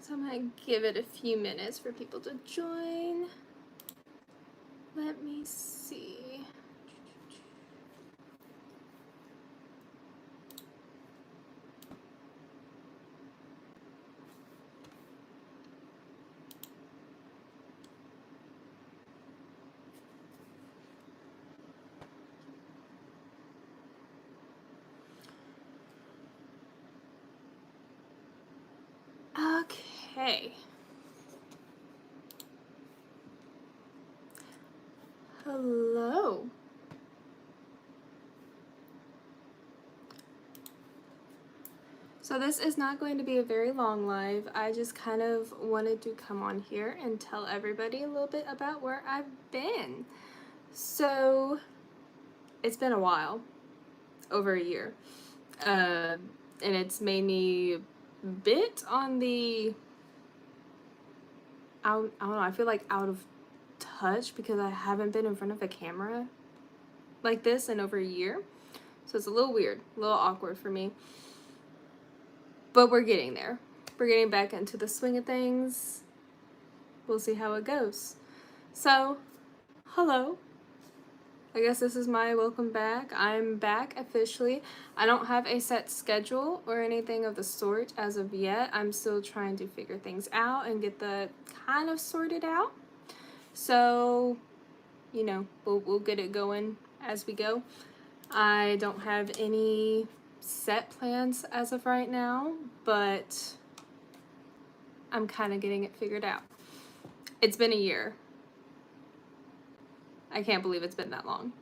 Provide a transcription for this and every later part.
So I'm gonna give it a few minutes for people to join. Let me see. Okay. Hello. So this is not going to be a very long live. I just kind of wanted to come on here and tell everybody a little bit about where I've been. So it's been a while, over a year. And it's made me a bit on the I don't know, I feel like out of touch because I haven't been in front of a camera like this in over a year. So it's a little weird, a little awkward for me. But we're getting there. We're getting back into the swing of things. We'll see how it goes. So, hello. I guess this is my welcome back. I'm back officially. I don't have a set schedule or anything of the sort as of yet. I'm still trying to figure things out and get that kind of sorted out. So, you know, we'll get it going as we go. I don't have any set plans as of right now, but I'm kind of getting it figured out. It's been a year. I can't believe it's been that long.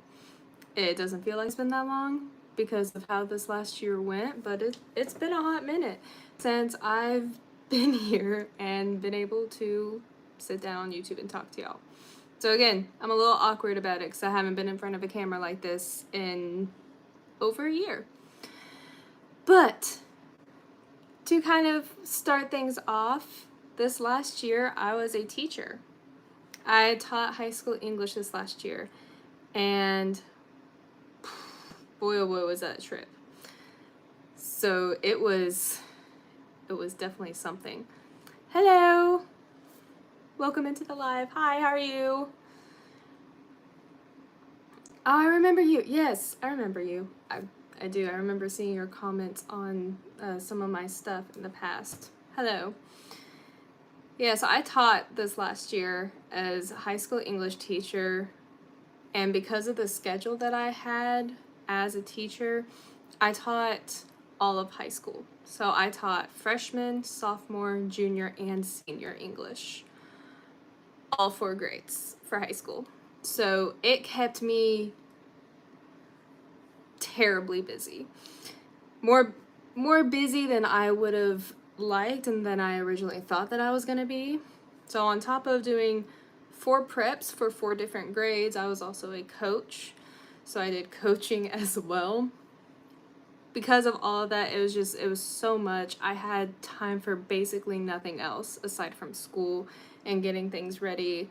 It doesn't feel like it's been that long because of how this last year went, but it's been a hot minute since I've been here and been able to sit down on YouTube and talk to y'all. So again, I'm a little awkward about it because I haven't been in front of a camera like this in over a year. But to kind of start things off, this last year I was a teacher. I taught high school English this last year, and boy oh boy was that a trip. So it was definitely something. Hello! Welcome into the live. Hi, how are you? Oh, I remember you. Yes, I remember you. I do. I remember seeing your comments on some of my stuff in the past. Hello. Yeah, so I taught this last year as a high school English teacher, and because of the schedule that I had as a teacher, I taught all of high school. So I taught freshman, sophomore, junior, and senior English. All 4 grades for high school. So it kept me terribly busy. More busy than I would have liked and than I originally thought that I was going to be. So on top of doing 4 preps for 4 different grades, I was also a coach. So I did coaching as well. Because of all of that, it was so much. I had time for basically nothing else aside from school and getting things ready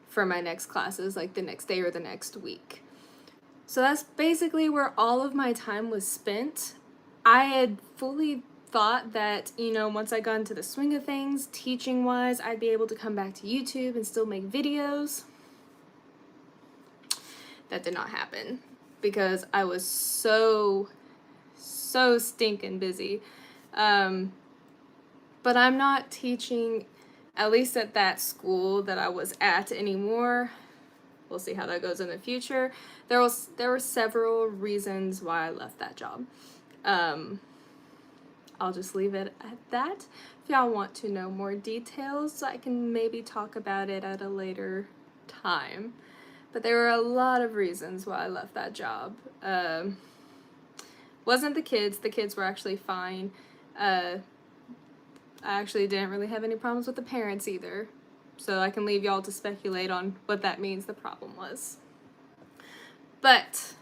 for my next classes, like the next day or the next week. So that's basically where all of my time was spent. I had fully thought that, you know, once I got into the swing of things, teaching-wise, I'd be able to come back to YouTube and still make videos. That did not happen because I was so stinking busy. But I'm not teaching, at least at that school that I was at, anymore. We'll see how that goes in the future. There were several reasons why I left that job. I'll just leave it at that. If y'all want to know more details, I can maybe talk about it at a later time. But there were a lot of reasons why I left that job. Wasn't the kids. The kids were actually fine. I actually didn't really have any problems with the parents either. So I can leave y'all to speculate on what that means the problem was. But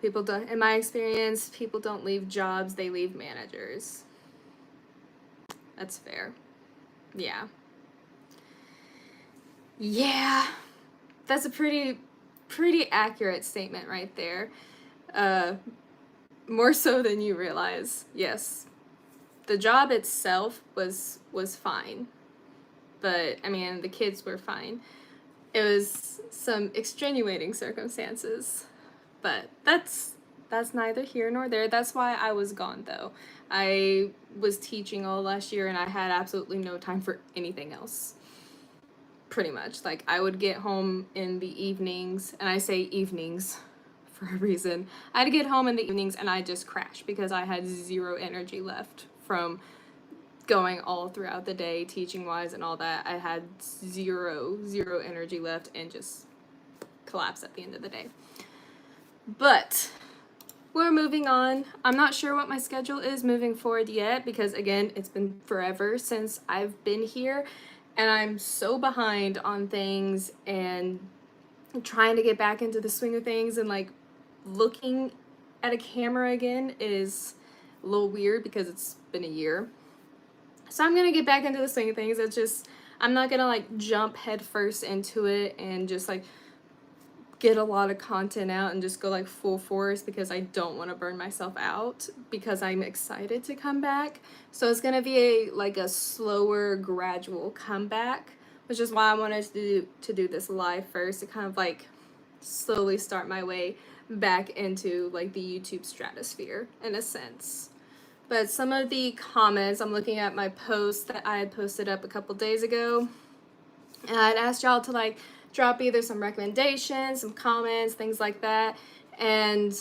people don't, in my experience, people don't leave jobs, they leave managers. That's fair. Yeah. Yeah. That's a pretty accurate statement right there. More so than you realize. Yes. the job itself was fine, but I mean, the kids were fine. It was some extenuating circumstances, but that's neither here nor there. That's why I was gone, though. I was teaching all last year and I had absolutely no time for anything else. Pretty much. Like, I would get home in the evenings, and I say evenings for a reason. I'd get home in the evenings and I'd just crash because I had zero energy left from going all throughout the day, teaching wise and all that. I had zero energy left and just collapsed at the end of the day. But we're moving on. I'm not sure what my schedule is moving forward yet because, again, it's been forever since I've been here and I'm so behind on things and trying to get back into the swing of things, and like looking at a camera again is a little weird because it's been a year. So I'm gonna get back into the swing of things. It's just, I'm not gonna like jump headfirst into it and just like get a lot of content out and just go like full force because I don't want to burn myself out because I'm excited to come back. So it's gonna be a slower, gradual comeback, which is why I wanted to do this live first to kind of like slowly start my way back into like the YouTube stratosphere in a sense. But some of the comments, I'm looking at my post that I had posted up a couple days ago, and I'd asked y'all to like drop either some recommendations, some comments, things like that, and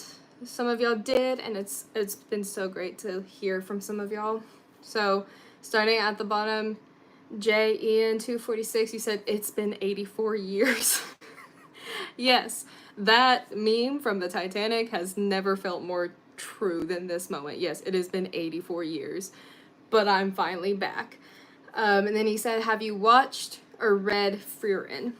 some of y'all did, and it's been so great to hear from some of y'all. So starting at the bottom, J Ian 246, you said it's been 84 years. Yes, that meme from the Titanic has never felt more true than this moment. Yes, it has been 84 years, but I'm finally back. And then he said, have you watched or read Frieren?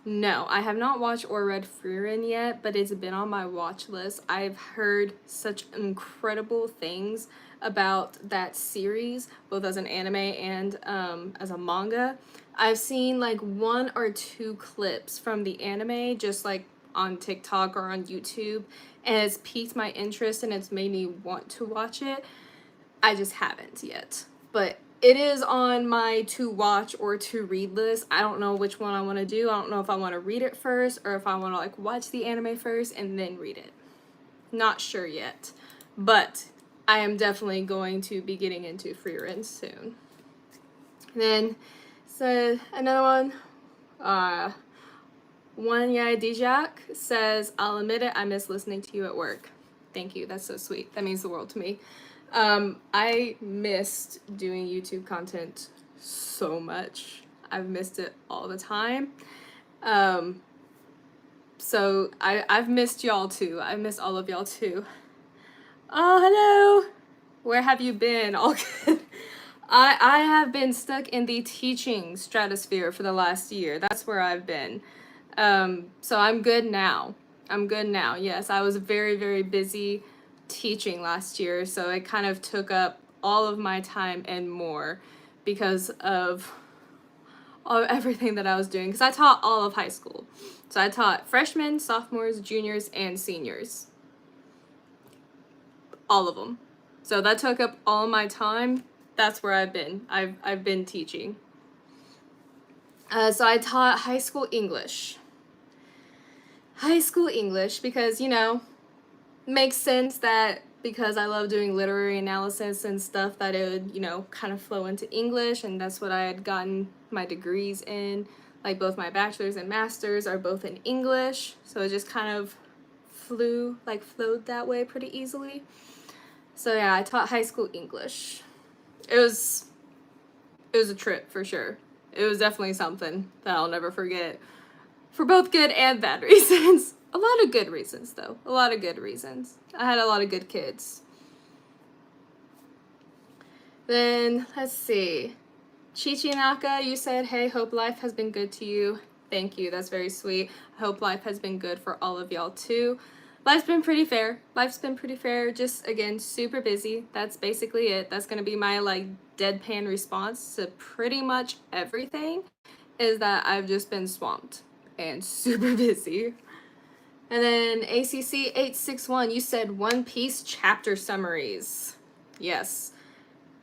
No, I have not watched or read Frieren yet, but it's been on my watch list. I've heard such incredible things about that series, both as an anime and as a manga. I've seen like 1 or 2 clips from the anime just like on TikTok or on YouTube, and it's piqued my interest and it's made me want to watch it. I just haven't yet, but it is on my to watch or to read list. I don't know which one I want to do. I don't know if I want to read it first or if I want to like watch the anime first and then read it. Not sure yet, but I am definitely going to be getting into Frieren soon. And then so another one, One Yai Dijak says, I'll admit it, I miss listening to you at work. Thank you, that's so sweet. That means the world to me. I missed doing YouTube content so much. I've missed it all the time. So I've missed y'all too. I've missed all of y'all too. Oh, hello. Where have you been? All good. I have been stuck in the teaching stratosphere for the last year. That's where I've been. So I'm good now. Yes, I was very, very busy teaching last year, so it kind of took up all of my time and more because of everything that I was doing, because I taught all of high school. So I taught freshmen, sophomores, juniors, and seniors. All of them. So that took up all my time. That's where I've been. I've been teaching. So I taught high school English. Because, you know, makes sense that because I love doing literary analysis and stuff that it would, you know, kind of flow into English, and that's what I had gotten my degrees in. Like both my bachelor's and master's are both in English, so it just kind of flowed that way pretty easily. So yeah, I taught high school English. It was a trip for sure. It was definitely something that I'll never forget for both good and bad reasons. A lot of good reasons, though. A lot of good reasons. I had a lot of good kids. Then, let's see. Chichinaka, you said, hey, hope life has been good to you. Thank you. That's very sweet. I hope life has been good for all of y'all, too. Life's been pretty fair. Just, again, super busy. That's basically it. That's going to be my, like, deadpan response to pretty much everything, is that I've just been swamped and super busy. And then ACC 861, you said One Piece chapter summaries. Yes.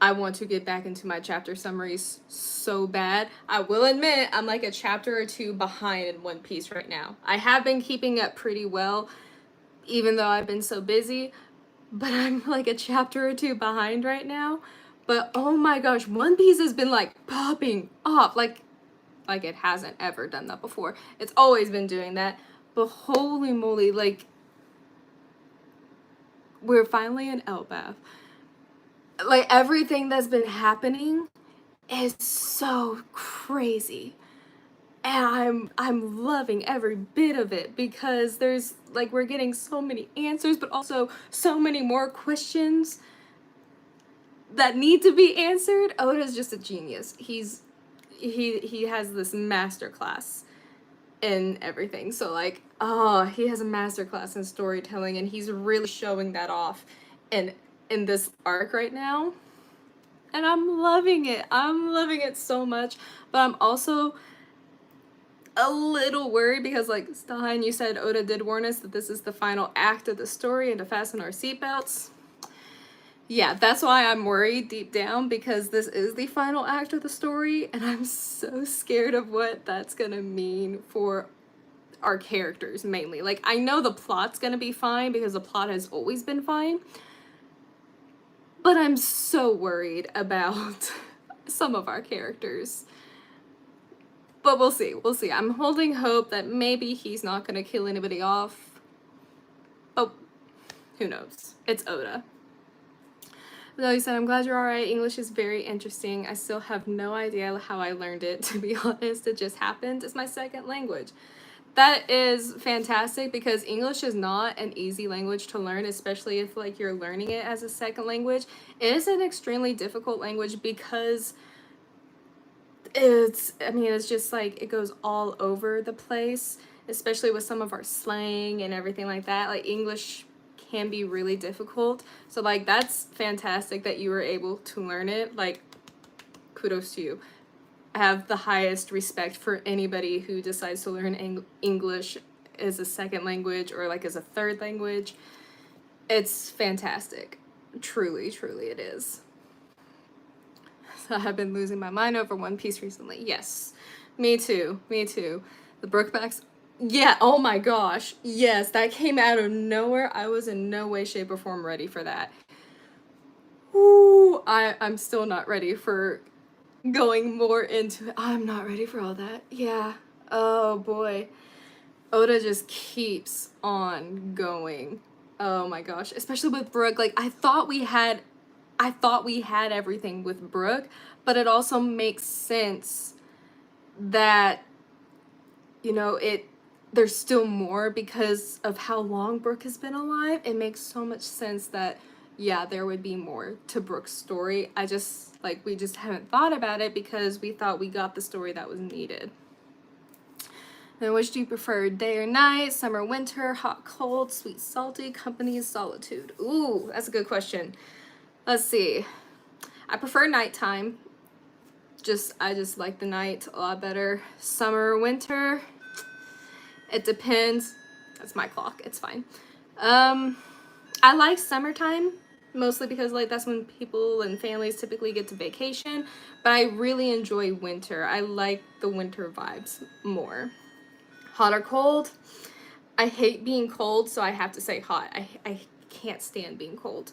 I want to get back into my chapter summaries so bad. I will admit I'm like a chapter or two behind in One Piece right now. I have been keeping up pretty well, even though I've been so busy, but I'm like a chapter or two behind right now. But oh my gosh, One Piece has been like popping off like it hasn't ever done that before. It's always been doing that. But holy moly, like we're finally in Elbaf. Like everything that's been happening is so crazy. And I'm loving every bit of it because there's like we're getting so many answers but also so many more questions that need to be answered. Oda's just a genius. He has this master class in everything. So like, oh, he has a master class in storytelling and he's really showing that off in this arc right now. And I'm loving it. I'm loving it so much. But I'm also a little worried because like Stein, you said Oda did warn us that this is the final act of the story and to fasten our seatbelts. Yeah, that's why I'm worried deep down because this is the final act of the story and I'm so scared of what that's gonna mean for our characters mainly. Like I know the plot's gonna be fine because the plot has always been fine, but I'm so worried about some of our characters. But we'll see. We'll see. I'm holding hope that maybe he's not going to kill anybody off. Oh, who knows? It's Oda. Zoe said, I'm glad you're alright. English is very interesting. I still have no idea how I learned it, to be honest. It just happened. It's my second language. That is fantastic because English is not an easy language to learn, especially if like you're learning it as a second language. It is an extremely difficult language because it's just like it goes all over the place, especially with some of our slang and everything like that. Like English can be really difficult. So like that's fantastic that you were able to learn it. Like kudos to you. I have the highest respect for anybody who decides to learn English as a second language or like as a third language. It's fantastic. Truly, truly it is. I have been losing my mind over One Piece recently. Yes, me too. Me too. The Brookbacks. Yeah, oh my gosh. Yes, that came out of nowhere. I was in no way, shape, or form ready for that. Ooh, I'm still not ready for going more into it. I'm not ready for all that. Yeah. Oh boy. Oda just keeps on going. Oh my gosh. Especially with Brook. Like I thought we had everything with Brook, but it also makes sense that, you know, there's still more because of how long Brook has been alive. It makes so much sense that, yeah, there would be more to Brook's story. We just haven't thought about it because we thought we got the story that was needed. Then which do you prefer, day or night, summer, winter, hot, cold, sweet, salty, company, solitude? Ooh, that's a good question. Let's see. I prefer nighttime. I just like the night a lot better. Summer or winter, it depends. That's my clock. It's fine. I like summertime mostly because like that's when people and families typically get to vacation, but I really enjoy winter. I like the winter vibes more. Hot or cold? I hate being cold, so I have to say hot. I can't stand being cold.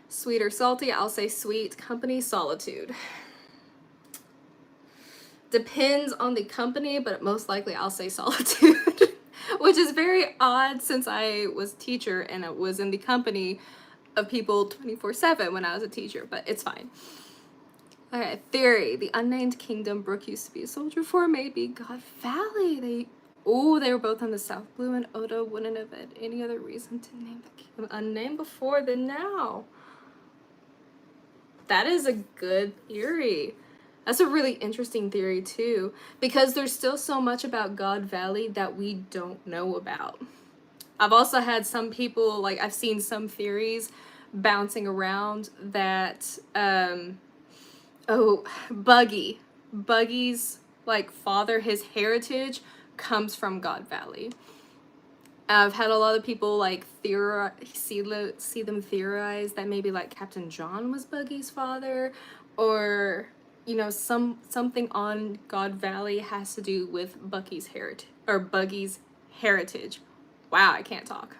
Sweet or salty? I'll say sweet. Company, solitude. Depends on the company, but most likely I'll say solitude. Which is very odd since I was a teacher and it was in the company of people 24/7 when I was a teacher, but it's fine. Okay, theory. The unnamed kingdom Brook used to be a soldier for may be God Valley. They were both on the South Blue, and Oda wouldn't have had any other reason to name the kingdom unnamed before than now. That is a good theory. That's a really interesting theory too, because there's still so much about God Valley that we don't know about. I've also had some people, like I've seen some theories bouncing around that, Buggy's like father, his heritage comes from God Valley. I've had a lot of people like see them theorize that maybe like Captain John was Buggy's father, or you know, something on God Valley has to do with Bucky's heritage or Buggy's heritage. Wow, I can't talk.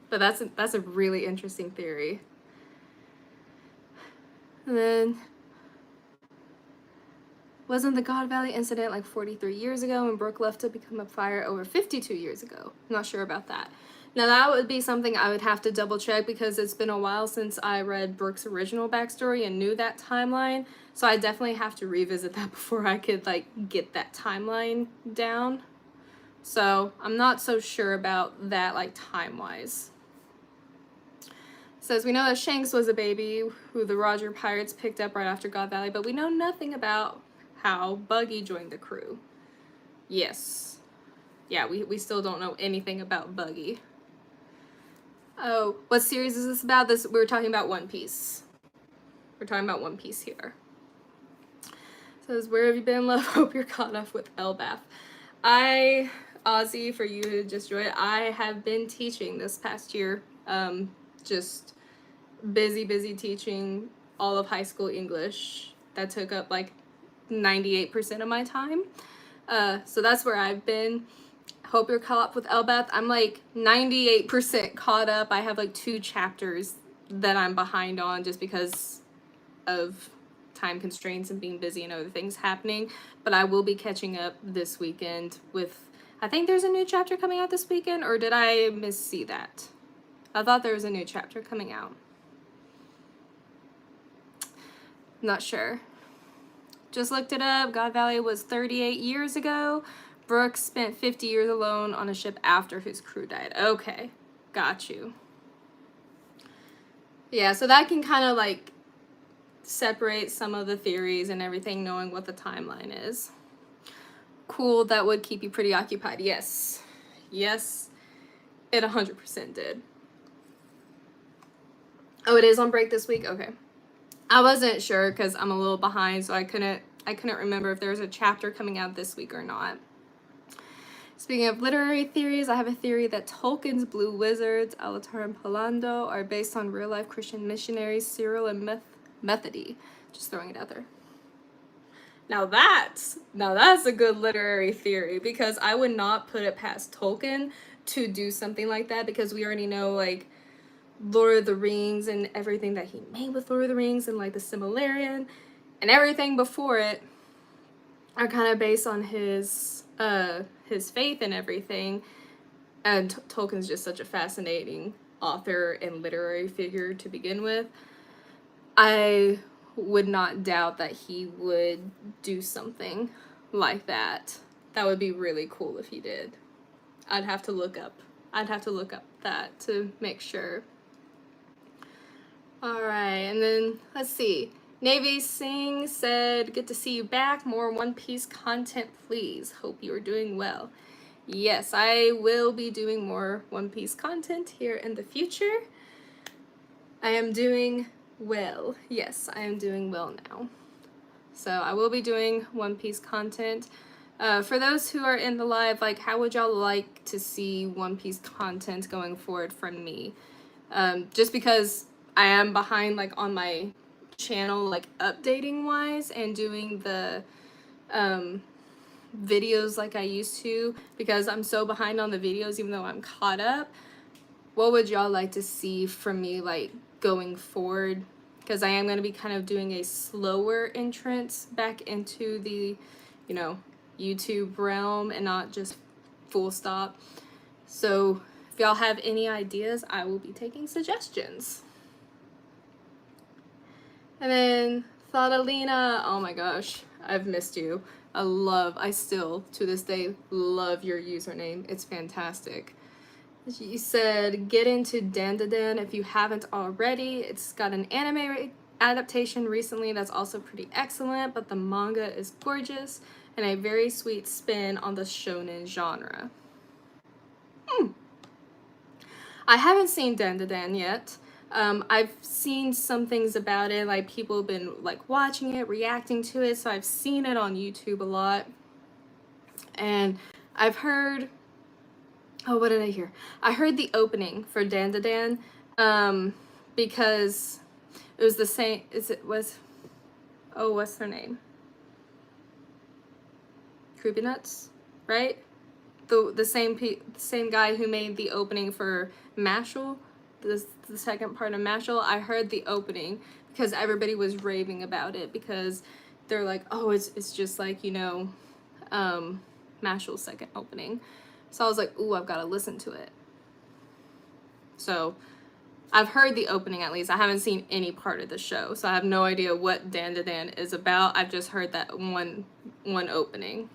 But that's a really interesting theory. And then, wasn't the God Valley incident like 43 years ago when Brooke left to become a fire over 52 years ago? I'm not sure about that. Now that would be something I would have to double check because it's been a while since I read Brooke's original backstory and knew that timeline. So I definitely have to revisit that before I could like get that timeline down. So I'm not so sure about that like time-wise. Says, we know that Shanks was a baby who the Roger Pirates picked up right after God Valley, but we know nothing about how Buggy joined the crew. Yes. Yeah, we still don't know anything about Buggy. Oh, what series is this about? We're talking about One Piece. We're talking about One Piece here. Says, where have you been, love? Hope you're caught up with Elbath. Ozzy, for you who just joined, I have been teaching this past year. Just busy teaching all of high school English. That took up like 98% of my time. So that's where I've been. Hope you're caught up with Elbath. I'm like 98% caught up. I have like 2 chapters that I'm behind on just because of time constraints and being busy and other things happening. But I will be catching up this weekend with, I think there's a new chapter coming out this weekend, or did I missee that? I thought there was a new chapter coming out. Not sure. Just looked it up. God Valley was 38 years ago. Brooks spent 50 years alone on a ship after his crew died. Okay, got you. Yeah, so that can kind of like separate some of the theories and everything, knowing what the timeline is. Cool, that would keep you pretty occupied. Yes, it 100% did. Oh, it is on break this week? Okay. I wasn't sure because I'm a little behind, so I couldn't remember if there was a chapter coming out this week or not. Speaking of literary theories, I have a theory that Tolkien's Blue Wizards, Alatar and Palando, are based on real-life Christian missionaries Cyril and Methody. Just throwing it out there. Now that's a good literary theory, because I would not put it past Tolkien to do something like that, because we already know like Lord of the Rings and everything that he made with Lord of the Rings and like the Silmarillion and everything before it are kind of based on his faith and everything. And Tolkien's just such a fascinating author and literary figure to begin with. I would not doubt that he would do something like that. That would be really cool if he did. I'd have to look up that to make sure. Alright, and then let's see. Navy Singh said, good to see you back. More One Piece content, please. Hope you are doing well. Yes, I will be doing more One Piece content here in the future. I am doing well. Yes, I am doing well now. So I will be doing One Piece content. For those who are in the live, like, how would y'all like to see One Piece content going forward from me? Just because I am behind, like, on my channel, like, updating wise and doing the videos like I used to, because I'm so behind on the videos even though I'm caught up. What would y'all like to see from me, like, going forward? Because I am going to be kind of doing a slower entrance back into the, you know, YouTube realm and not just full stop. So if y'all have any ideas, I will be taking suggestions. And then Thoughtalina, oh my gosh, I've missed you. I still, to this day, love your username. It's fantastic. You said, get into Dandadan if you haven't already. It's got an anime adaptation recently that's also pretty excellent, but the manga is gorgeous and a very sweet spin on the shonen genre. I haven't seen Dandadan yet. I've seen some things about it, like people have been like watching it, reacting to it, so I've seen it on YouTube a lot. And I've heard Oh, what did I hear? I heard the opening for Dan to Dan, because it was the same. Oh, what's their name? Creepy Nuts, right? The same guy who made the opening for Mashal, the second part of Mashal. I heard the opening because everybody was raving about it because they're like, oh, it's just like, you know, Mashal's second opening. So I was like, ooh, I've got to listen to it. So I've heard the opening at least. I haven't seen any part of the show, so I have no idea what Dan to Dan is about. I've just heard that one opening.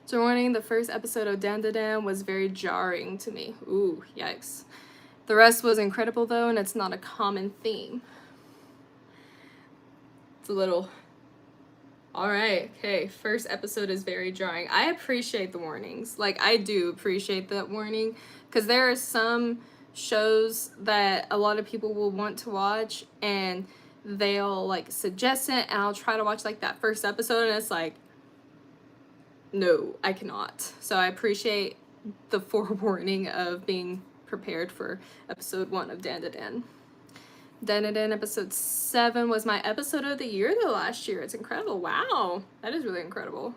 So warning, the first episode of Dan to Dan was very jarring to me. Ooh, yikes. The rest was incredible though, and it's not a common theme. It's a little... Alright, okay, first episode is very jarring. I appreciate the warnings. Like, I do appreciate that warning, because there are some shows that a lot of people will want to watch, and they'll, like, suggest it, and I'll try to watch, like, that first episode, and it's like, no, I cannot. So I appreciate the forewarning of being prepared for episode 1 of Dan to Dan. Dan to Dan episode 7 was my episode of the year though last year. It's incredible. Wow, that is really incredible.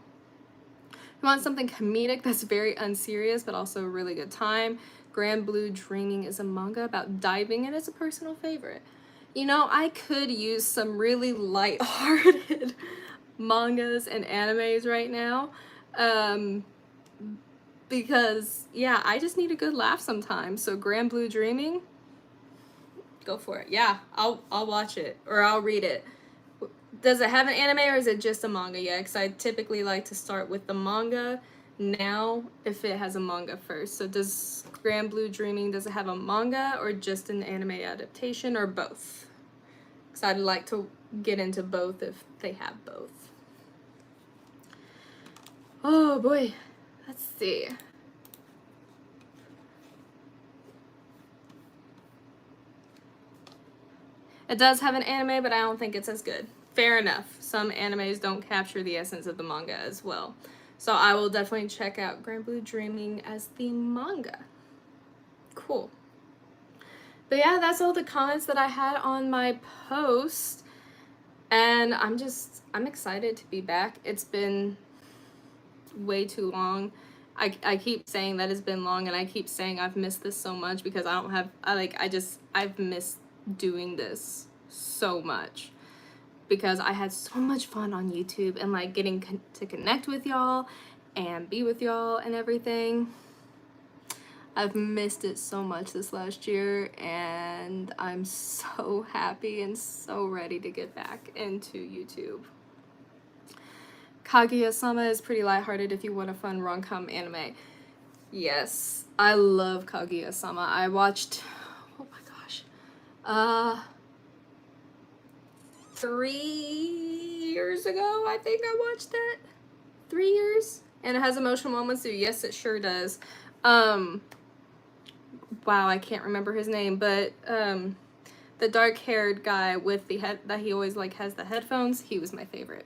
You want something comedic that's very unserious but also a really good time? Grand Blue Dreaming is a manga about diving and it's a personal favorite. You know, I could use some really lighthearted mangas and animes right now. Because yeah, I just need a good laugh sometimes. So Grand Blue Dreaming, go for it. Yeah, I'll watch it or I'll read it. Does it have an anime or is it just a manga? Yeah, because I typically like to start with the manga now if it has a manga first. So does Grand Blue Dreaming, does it have a manga or just an anime adaptation or both? Because I'd like to get into both if they have both. Oh boy, let's see. It does have an anime, but I don't think it's as good. Fair enough. Some animes don't capture the essence of the manga as well. So I will definitely check out Grand Blue Dreaming as the manga. Cool. But yeah, that's all the comments that I had on my post. And I'm excited to be back. It's been way too long. I keep saying that it's been long, and I keep saying I've missed this so much because I've missed doing this so much because I had so much fun on YouTube and like getting to connect with y'all and be with y'all and everything. I've missed it so much this last year, and I'm so happy and so ready to get back into YouTube. Kaguya-sama is pretty lighthearted if you want a fun rom-com anime. Yes, I love Kaguya-sama. I watched, oh my gosh, 3 years ago, I think I watched it. 3 years? And it has emotional moments too. Yes, it sure does. Wow, I can't remember his name, but the dark-haired guy with the head that he always like has the headphones, he was my favorite.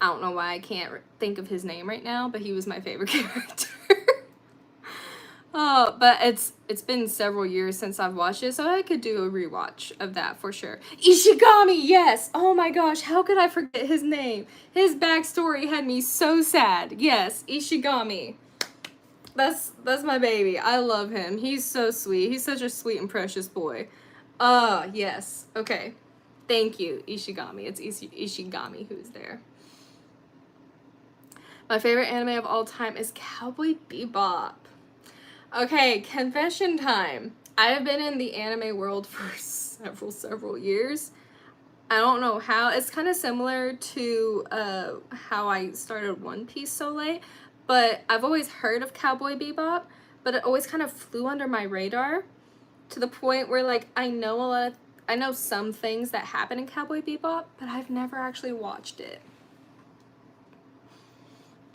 I don't know why I can't think of his name right now, but he was my favorite character. Oh, but it's been several years since I've watched it, so I could do a rewatch of that for sure. Ishigami, yes! Oh my gosh, how could I forget his name? His backstory had me so sad. Yes, Ishigami. That's my baby. I love him. He's so sweet. He's such a sweet and precious boy. Yes. Okay. Thank you, Ishigami. It's Ishigami who's there. My favorite anime of all time is Cowboy Bebop. Okay, confession time. I have been in the anime world for several years. I don't know how. It's kind of similar to how I started One Piece so late, but I've always heard of Cowboy Bebop, but it always kind of flew under my radar to the point where like I know some things that happen in Cowboy Bebop, but I've never actually watched it.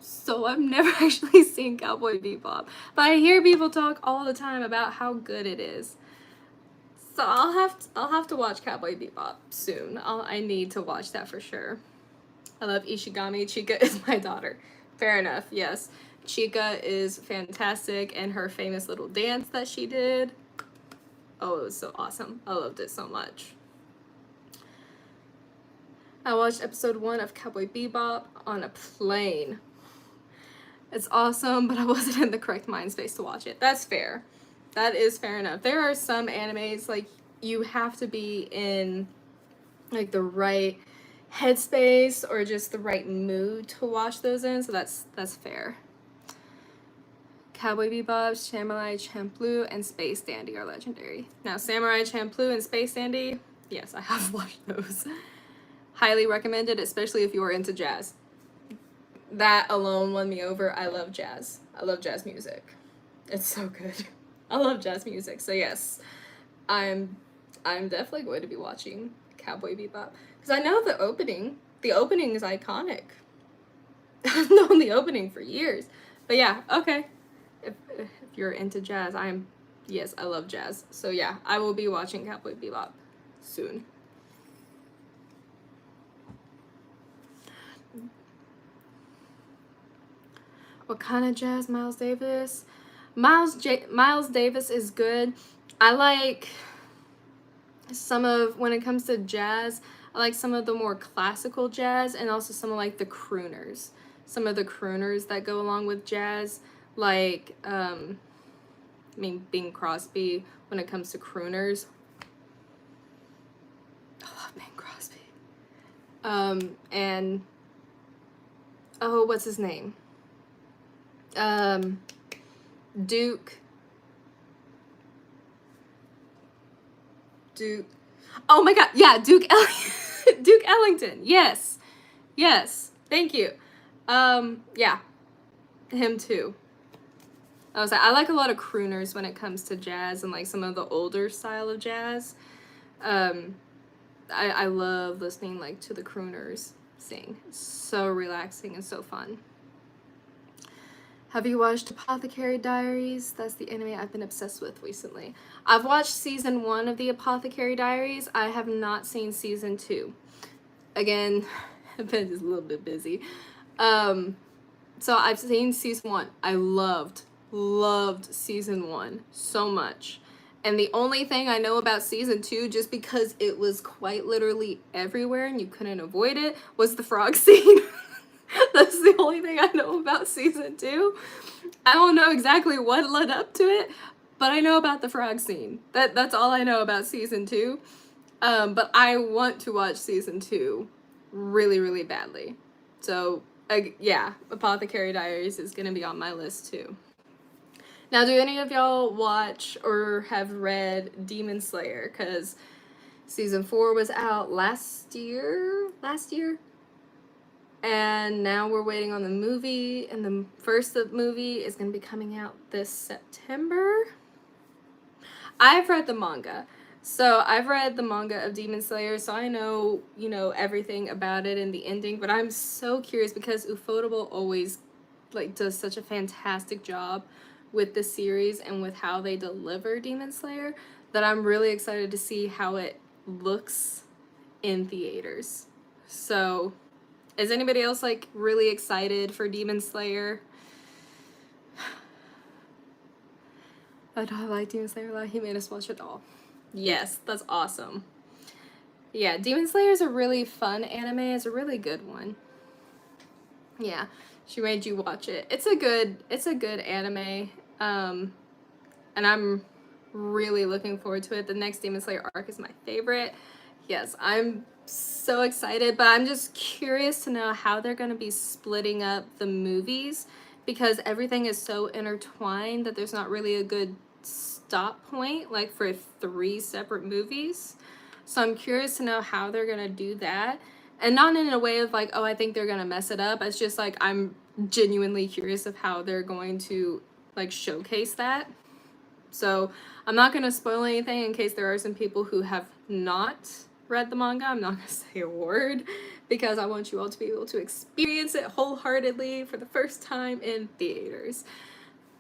So I've never actually seen Cowboy Bebop, but I hear people talk all the time about how good it is. So I'll have to watch Cowboy Bebop soon. I need to watch that for sure. I love Ishigami. Chika is my daughter. Fair enough. Yes, Chica is fantastic, and her famous little dance that she did. Oh, it was so awesome. I loved it so much. I watched episode 1 of Cowboy Bebop on a plane. It's awesome, but I wasn't in the correct mind space to watch it. That's fair. That is fair enough. There are some animes, like, you have to be in, like, the right headspace or just the right mood to watch those in, so that's fair. Cowboy Bebop, Samurai Champloo, and Space Dandy are legendary. Now, Samurai Champloo and Space Dandy, yes, I have watched those. Highly recommended, especially if you are into jazz. That alone won me over. I love jazz. I love jazz music. It's so good. I love jazz music. So yes, I'm definitely going to be watching Cowboy Bebop because I know the opening. The opening is iconic. I've known the opening for years. But yeah, okay. If you're into jazz, yes, I love jazz. So yeah, I will be watching Cowboy Bebop soon. What kind of jazz, Miles Davis? Miles Davis is good. I like some of, when it comes to jazz, I like some of the more classical jazz and also some of like the crooners. Some of the crooners that go along with jazz, like, Bing Crosby when it comes to crooners. I love Bing Crosby. And, oh, what's his name? Duke. Oh my god, yeah, Duke Ellington. Yes. Thank you. Yeah. Him too. I like a lot of crooners when it comes to jazz and like some of the older style of jazz. I love listening like to the crooners sing. It's so relaxing and so fun. Have you watched Apothecary Diaries? That's the anime I've been obsessed with recently. I've watched season 1 of the Apothecary Diaries. I have not seen season 2. Again, I've been just a little bit busy. So I've seen season 1. I loved season 1 so much. And the only thing I know about season 2, just because it was quite literally everywhere and you couldn't avoid it, was the frog scene. That's the only thing I know about season 2. I don't know exactly what led up to it, but I know about the frog scene. That's all I know about season 2. But I want to watch season 2 really, really badly. So, yeah, Apothecary Diaries is going to be on my list too. Now, do any of y'all watch or have read Demon Slayer? Because season 4 was out last year? And now we're waiting on the movie, and the first movie is going to be coming out this September. I've read the manga. So I've read the manga of Demon Slayer, so I know, everything about it and the ending, but I'm so curious because Ufotable always like does such a fantastic job with the series and with how they deliver Demon Slayer that I'm really excited to see how it looks in theaters. So is anybody else like really excited for Demon Slayer? I like Demon Slayer a lot. He made us watch it all. Yes, that's awesome. Yeah, Demon Slayer is a really fun anime. It's a really good one. Yeah, she made you watch it. It's a good anime. And I'm really looking forward to it. The next Demon Slayer arc is my favorite. Yes, I'm so excited, but I'm just curious to know how they're going to be splitting up the movies because everything is so intertwined that there's not really a good stop point like for 3 separate movies. So I'm curious to know how they're going to do that, and not in a way of like, oh, I think they're going to mess it up. It's just like I'm genuinely curious of how they're going to like showcase that. So I'm not going to spoil anything in case there are some people who have not read the manga. I'm not going to say a word because I want you all to be able to experience it wholeheartedly for the first time in theaters.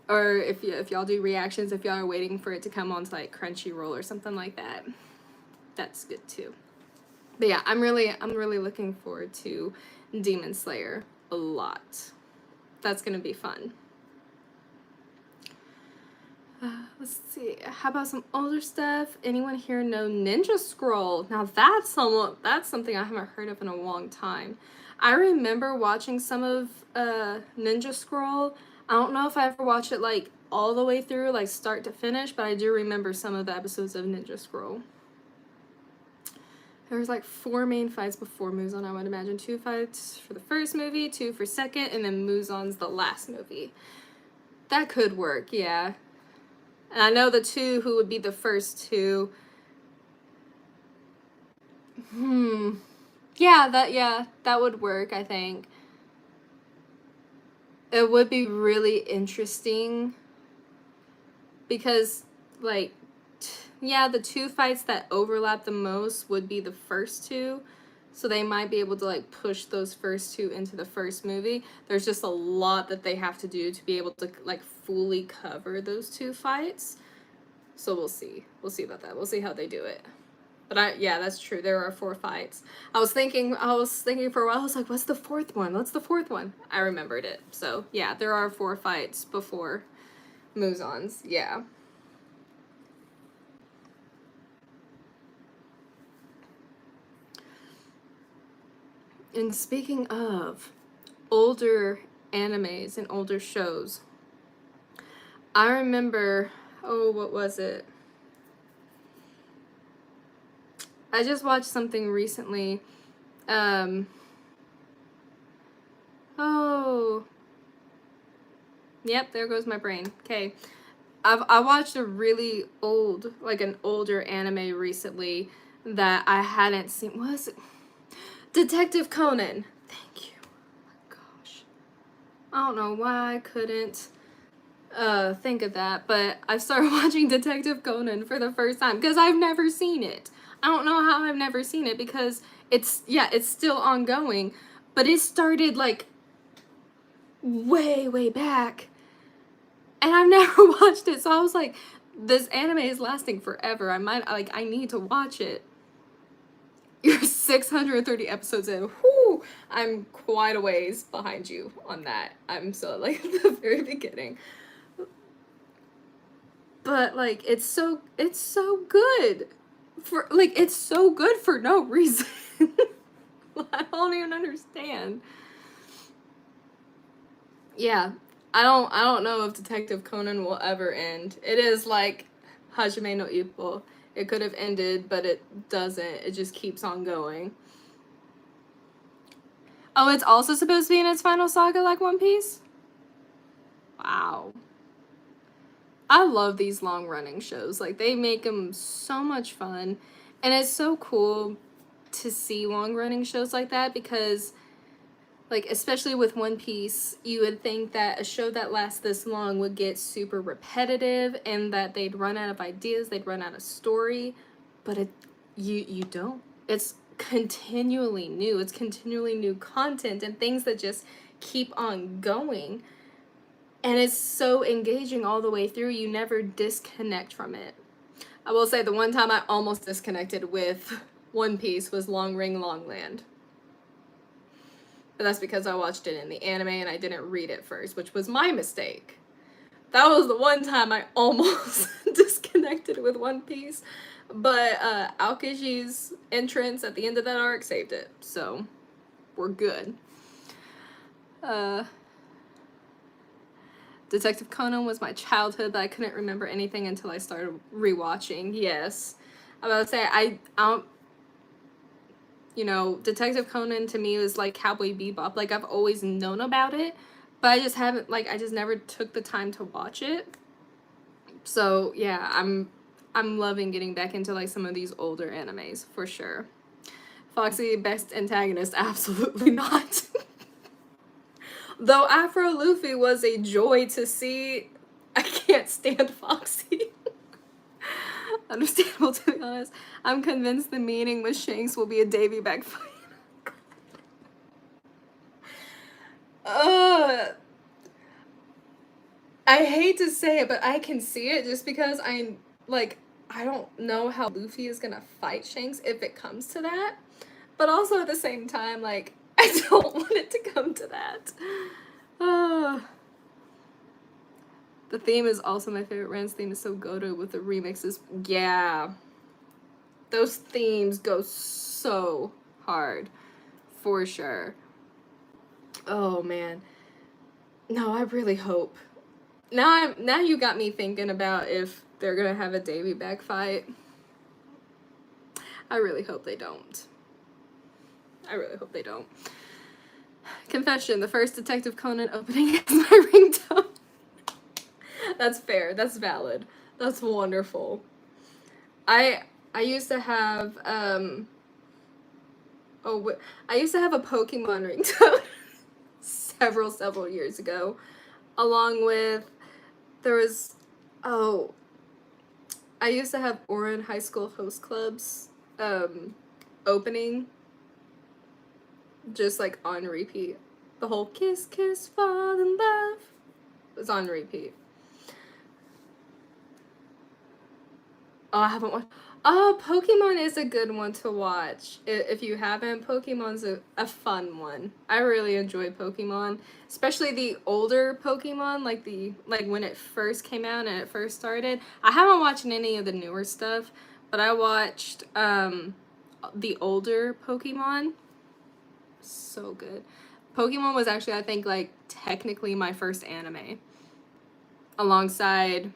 Or if y'all do reactions, if y'all are waiting for it to come onto like Crunchyroll or something like that, that's good too. But yeah, I'm really looking forward to Demon Slayer a lot. That's going to be fun. Let's see. How about some older stuff? Anyone here know Ninja Scroll? Now that's something I haven't heard of in a long time. I remember watching some of Ninja Scroll. I don't know if I ever watched it like all the way through, like start to finish, but I do remember some of the episodes of Ninja Scroll. There was like 4 main fights before Muzan, I would imagine. 2 fights for the first movie, 2 for second, and then Muzan's the last movie. That could work, yeah. And I know the 2 who would be the first 2. Yeah, that would work, I think. It would be really interesting because, like, yeah, the 2 fights that overlap the most would be the first 2. So they might be able to, like, push those first 2 into the first movie. There's just a lot that they have to do to be able to, like, fully cover those 2 fights. So we'll see. We'll see about that. We'll see how they do it. But yeah, that's true. There are 4 fights. I was thinking for a while, I was like, what's the 4th one? What's the 4th one? I remembered it. So yeah, there are 4 fights before Muzan's. Yeah. And speaking of older animes and older shows, I remember, what was it? I just watched something recently. Yep, there goes my brain. Okay. I watched a really old, like an older anime recently that I hadn't seen. What was it? Detective Conan. Thank you. Oh my gosh. I don't know why I couldn't think of that, but I started watching Detective Conan for the first time because I've never seen it. I don't know how I've never seen it because it's still ongoing, but it started like way back and I've never watched it. So I was like, this anime is lasting forever. I need to watch it. You're 630 episodes in. Whoo! I'm quite a ways behind you on that. I'm still like at the very beginning. But like it's so good. It's so good for no reason. I don't even understand. Yeah. I don't know if Detective Conan will ever end. It is like Hajime no Ippo. It could have ended, but it doesn't. It just keeps on going. Oh, it's also supposed to be in its final saga like One Piece? Wow. I love these long running shows. Like, they make them so much fun. And it's so cool to see long running shows like that because, like, especially with One Piece, you would think that a show that lasts this long would get super repetitive and that they'd run out of ideas, they'd run out of story. But you don't. It's continually new. It's continually new content and things that just keep on going. And it's so engaging all the way through. You never disconnect from it. I will say the one time I almost disconnected with One Piece was Long Ring Long Land. But that's because I watched it in the anime and I didn't read it first, which was my mistake. That was the one time I almost disconnected with One Piece. But Aokishi's entrance at the end of that arc saved it. So we're good. Detective Conan was my childhood, but I couldn't remember anything until I started rewatching. Yes. I was about to say, I don't, Detective Conan to me was like Cowboy Bebop. Like, I've always known about it, but I just haven't, like, I just never took the time to watch it. So, yeah, I'm loving getting back into, like, some of these older animes, for sure. Foxy, best antagonist? Absolutely not. Though Afro Luffy was a joy to see, I can't stand Foxy. Understandable, to be honest. I'm convinced the meaning with Shanks will be a Davy back fight. I hate to say it, but I can see it just because I don't know how Luffy is gonna fight Shanks if it comes to that. But also at the same time, like, I don't want it to come to that. The theme is also my favorite. Rand's theme is so goated with the remixes. Yeah. Those themes go so hard. For sure. Oh, man. No, I really hope. Now you got me thinking about if they're gonna have a Davy Back fight. I really hope they don't. I really hope they don't. Confession, the first Detective Conan opening is my ringtone. That's fair. That's valid. That's wonderful. I used to have I used to have a Pokemon ringtone several years ago, along with there was I used to have Orin High School Host Club's opening just like on repeat. The whole kiss kiss fall in love was on repeat. Oh, I haven't watched. Oh, Pokemon is a good one to watch. If you haven't, Pokemon's a fun one. I really enjoy Pokemon, especially the older Pokemon, like when it first came out and it first started. I haven't watched any of the newer stuff, but I watched the older Pokemon. So good. Pokemon was actually, I think, like technically my first anime, alongside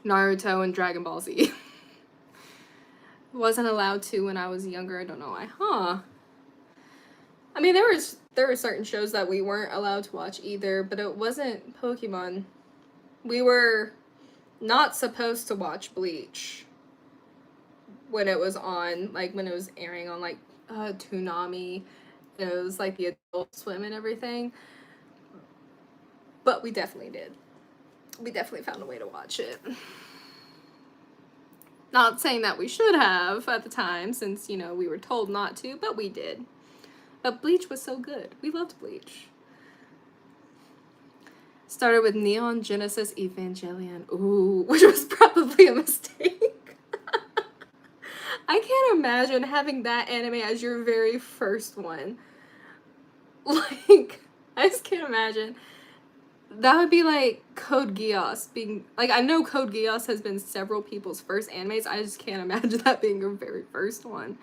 Naruto and Dragon Ball Z. Wasn't allowed to when I was younger. I don't know why. I mean, there were certain shows that we weren't allowed to watch either, but it wasn't Pokemon. We were not supposed to watch Bleach when it was on, like when it was airing on like Toonami. It was like the Adult Swim and everything. But we definitely did. We definitely found a way to watch it. Not saying that we should have at the time, since, you know, we were told not to, but we did. But Bleach was so good. We loved Bleach. Started with Neon Genesis Evangelion. Ooh, which was probably a mistake. I can't imagine having that anime as your very first one. Like, I just can't imagine. That would be like Code Geass being, like, I know Code Geass has been several people's first animes. I just can't imagine that being your very first one.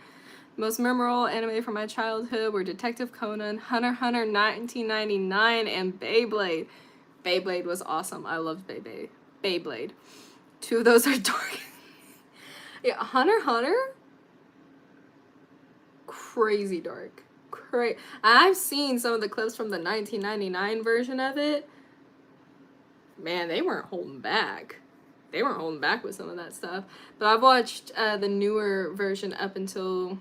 Most memorable anime from my childhood were Detective Conan, Hunter x Hunter 1999, and Beyblade. Beyblade was awesome. I loved Beyblade. Two of those are dark. Yeah, Hunter x Hunter? Crazy dark. I've seen some of the clips from the 1999 version of it. Man, they weren't holding back. They weren't holding back with some of that stuff. But I've watched the newer version up until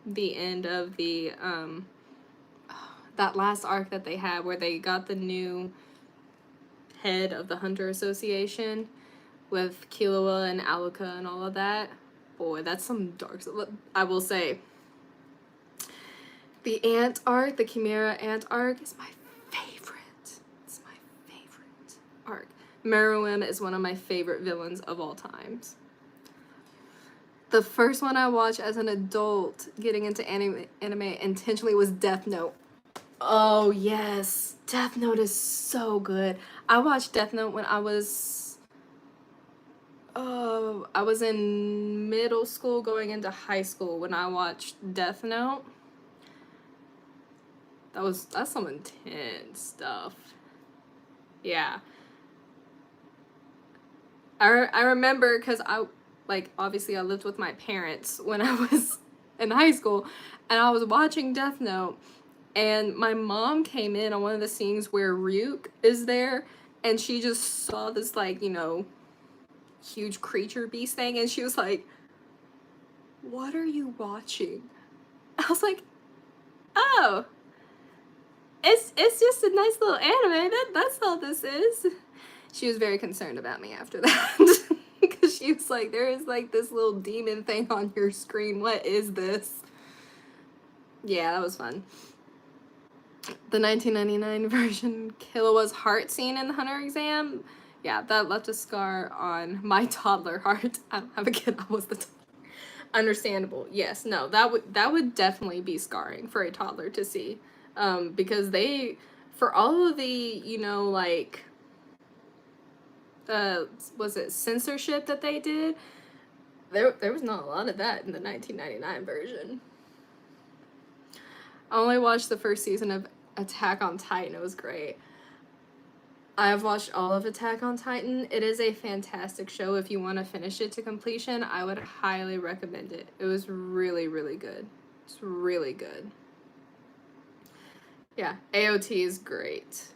the end of the that last arc that they had, where they got the new head of the Hunter Association with Killua and Aluka and all of that. Boy, that's some dark stuff. I will say, the ant arc, the Chimera ant arc, is my favorite. It's my favorite arc. Meruem is one of my favorite villains of all times. The first one I watched as an adult getting into anime intentionally was Death Note. Oh, yes. Death Note is so good. I watched Death Note when I was in middle school going into high school when I watched Death Note. That's some intense stuff. Yeah. I remember, because obviously I lived with my parents when I was in high school, and I was watching Death Note, and my mom came in on one of the scenes where Ryuk is there, and she just saw this, like, you know, huge creature beast thing, and she was like, "What are you watching?" I was like, "Oh, it's just a nice little anime. That's all this is." She was very concerned about me after that. Because she was like, there is like this little demon thing on your screen. What is this? Yeah, that was fun. The 1999 version, Killua's heart scene in the Hunter exam. Yeah, that left a scar on my toddler heart. I don't have a kid. I was the toddler. Understandable. Yes, no, that would definitely be scarring for a toddler to see. Because for all of the, you know, like, was it censorship that they did? There was not a lot of that in the 1999 version. I only watched the first season of Attack on Titan. It was great. I have watched all of Attack on Titan. It is a fantastic show. If you want to finish it to completion, I would highly recommend it. It was really, really good. It's really good. Yeah, AOT is great.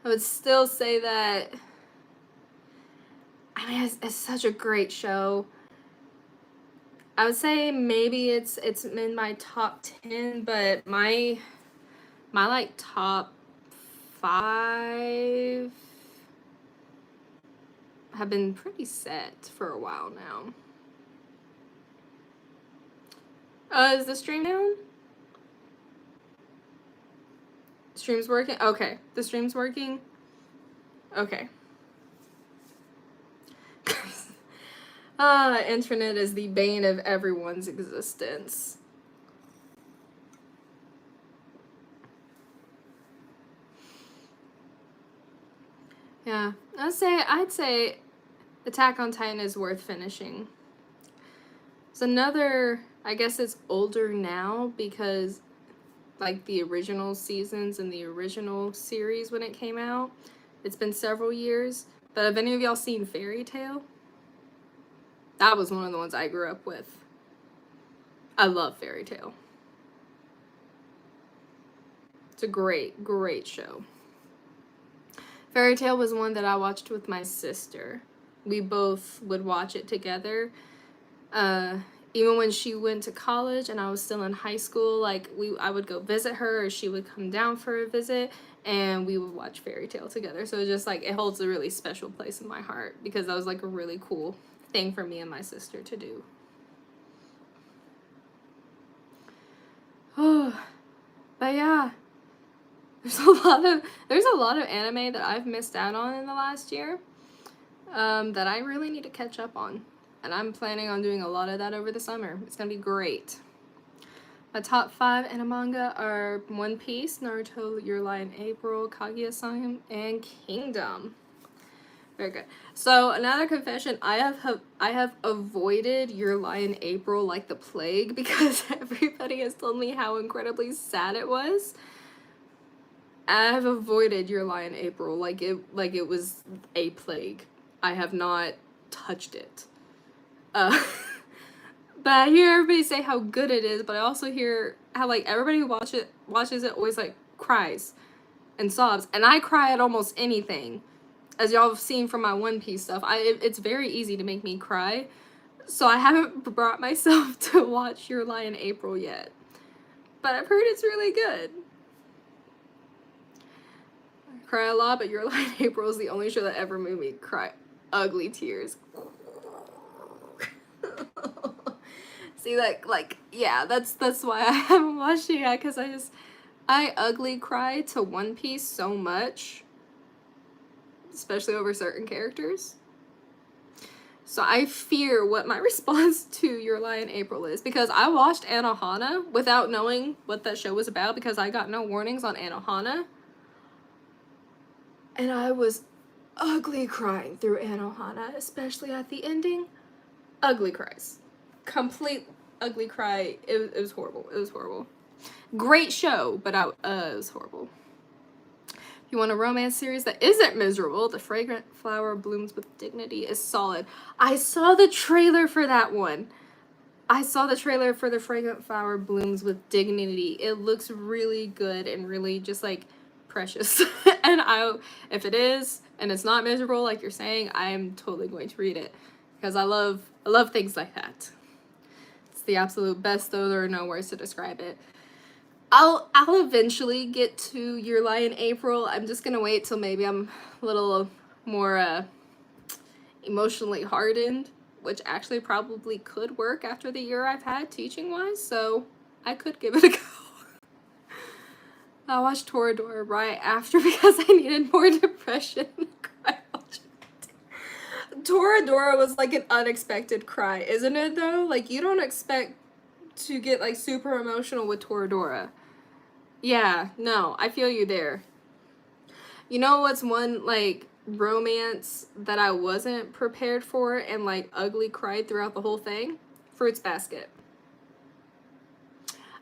I would still say that, I mean, it's such a great show. I would say maybe it's in my top 10, but my like top 5 have been pretty set for a while now. Is the stream down? Stream's working? Okay, the stream's working? Okay. Internet is the bane of everyone's existence. Yeah, I'd say Attack on Titan is worth finishing. It's another, I guess it's older now because like the original seasons and the original series when it came out, it's been several years. But have any of y'all seen Fairy Tail? That was one of the ones I grew up with. I love Fairy Tail. It's a great, great show. Fairy Tail was one that I watched with my sister. We both would watch it together. Even when she went to college and I was still in high school, like I would go visit her or she would come down for a visit and we would watch Fairy Tail together. So it's just like, it holds a really special place in my heart because that was like a really cool thing for me and my sister to do. Oh, but yeah, there's a lot of anime that I've missed out on in the last year, that I really need to catch up on. And I'm planning on doing a lot of that over the summer. It's gonna be great. My top 5 anime manga are One Piece, Naruto, Your Lie in April, Kaguya-sama, and Kingdom. Very good. So another confession, I have avoided Your Lie in April like the plague because everybody has told me how incredibly sad it was. I have avoided Your Lie in April like it was a plague. I have not touched it. But I hear everybody say how good it is, but I also hear how like everybody who watches it always like cries and sobs, and I cry at almost anything. As y'all have seen from my One Piece stuff, it's very easy to make me cry. So I haven't brought myself to watch Your Lie in April yet. But I've heard it's really good. I cry a lot, but Your Lie in April is the only show that ever made me cry ugly tears. See, like yeah, that's why I haven't watched it yet, because I ugly cry to One Piece so much, especially over certain characters. So I fear what my response to Your Lie in April is, because I watched Anohana without knowing what that show was about because I got no warnings on Anohana, and I was ugly crying through Anohana, especially at the ending. Ugly cries. Complete ugly cry. It was horrible. It was horrible. Great show, but it was horrible. If you want a romance series that isn't miserable, The Fragrant Flower Blooms with Dignity is solid. I saw the trailer for that one. I saw the trailer for The Fragrant Flower Blooms with Dignity. It looks really good and really just like precious. And if it is and it's not miserable like you're saying, I'm totally going to read it because I love things like that. It's the absolute best, though there are no words to describe it. I'll eventually get to Your Lie in April. I'm just gonna wait till maybe I'm a little more emotionally hardened, which actually probably could work after the year I've had teaching wise, so I could give it a go. I watched Toradora right after because I needed more depression. Toradora was like an unexpected cry, isn't it though? Like, you don't expect to get like super emotional with Toradora. Yeah, no, I feel you there. You know what's one, like, romance that I wasn't prepared for and like ugly cried throughout the whole thing? Fruits Basket.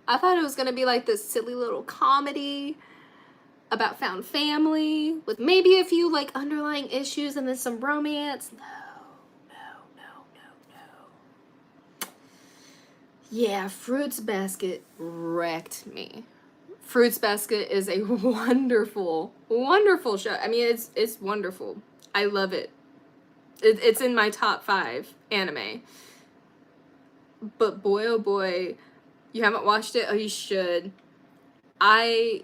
I thought it was gonna be like this silly little comedy about found family with maybe a few like underlying issues and then some romance. No. Yeah, Fruits Basket wrecked me. Fruits Basket is a wonderful, wonderful show. I mean, it's wonderful. I love it. It's in my top 5 anime. But boy, oh boy, you haven't watched it? Oh, you should. I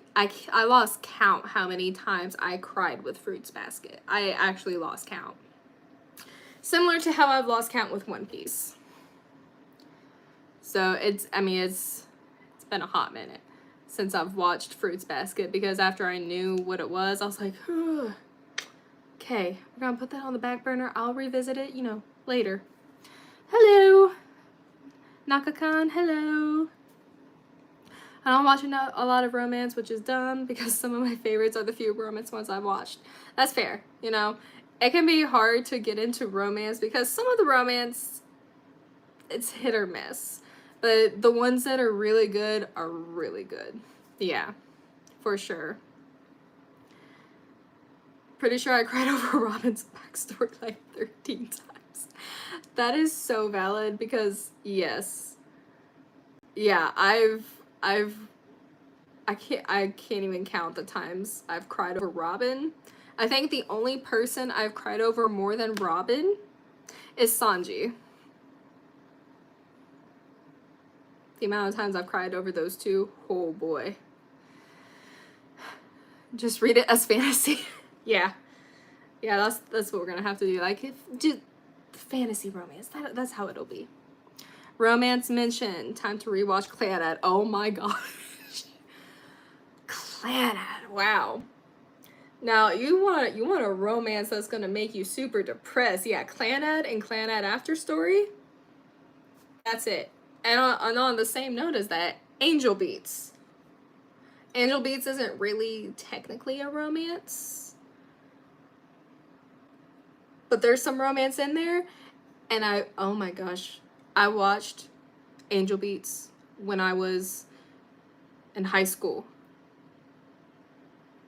lost count how many times I cried with Fruits Basket. I actually lost count. Similar to how I've lost count with One Piece. So it's been a hot minute since I've watched Fruits Basket, because after I knew what it was, I was like, okay, we're gonna put that on the back burner. I'll revisit it, later. Hello, Naka-kan, hello. I don't watch a lot of romance, which is dumb because some of my favorites are the few romance ones I've watched. That's fair, It can be hard to get into romance because some of the romance, it's hit or miss. But the ones that are really good are really good. Yeah, for sure. Pretty sure I cried over Robin's backstory like 13 times. That is so valid because, yes. Yeah, I can't even count the times I've cried over Robin. I think the only person I've cried over more than Robin is Sanji. The amount of times I've cried over those two, oh boy. Just read it as fantasy. Yeah, that's what we're gonna have to do. Like, do fantasy romance. That's how it'll be. Romance mention. Time to rewatch Clannad. Oh my gosh. Clannad. Wow. Now you want a romance that's gonna make you super depressed. Yeah, Clannad and Clannad After Story. That's it. And on the same note as that, Angel Beats. Angel Beats isn't really technically a romance, but there's some romance in there. And oh my gosh, I watched Angel Beats when I was in high school.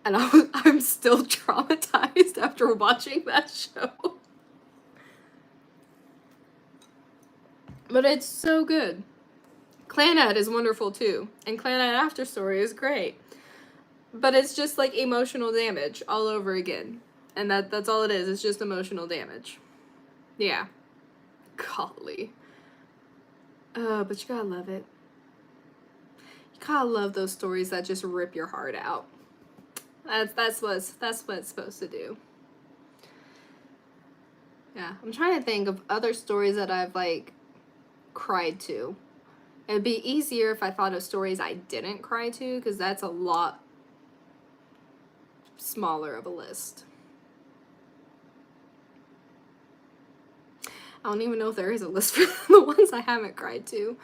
And I'm still traumatized after watching that show. But it's so good. Clannad is wonderful too. And Clannad After Story is great. But it's just like emotional damage all over again. And that's all it is. It's just emotional damage. Yeah. Golly. But you gotta love it. You gotta love those stories that just rip your heart out. That's what it's supposed to do. Yeah, I'm trying to think of other stories that I've like cried to. It'd be easier if I thought of stories I didn't cry to, because that's a lot smaller of a list. I don't even know if there is a list for the ones I haven't cried to.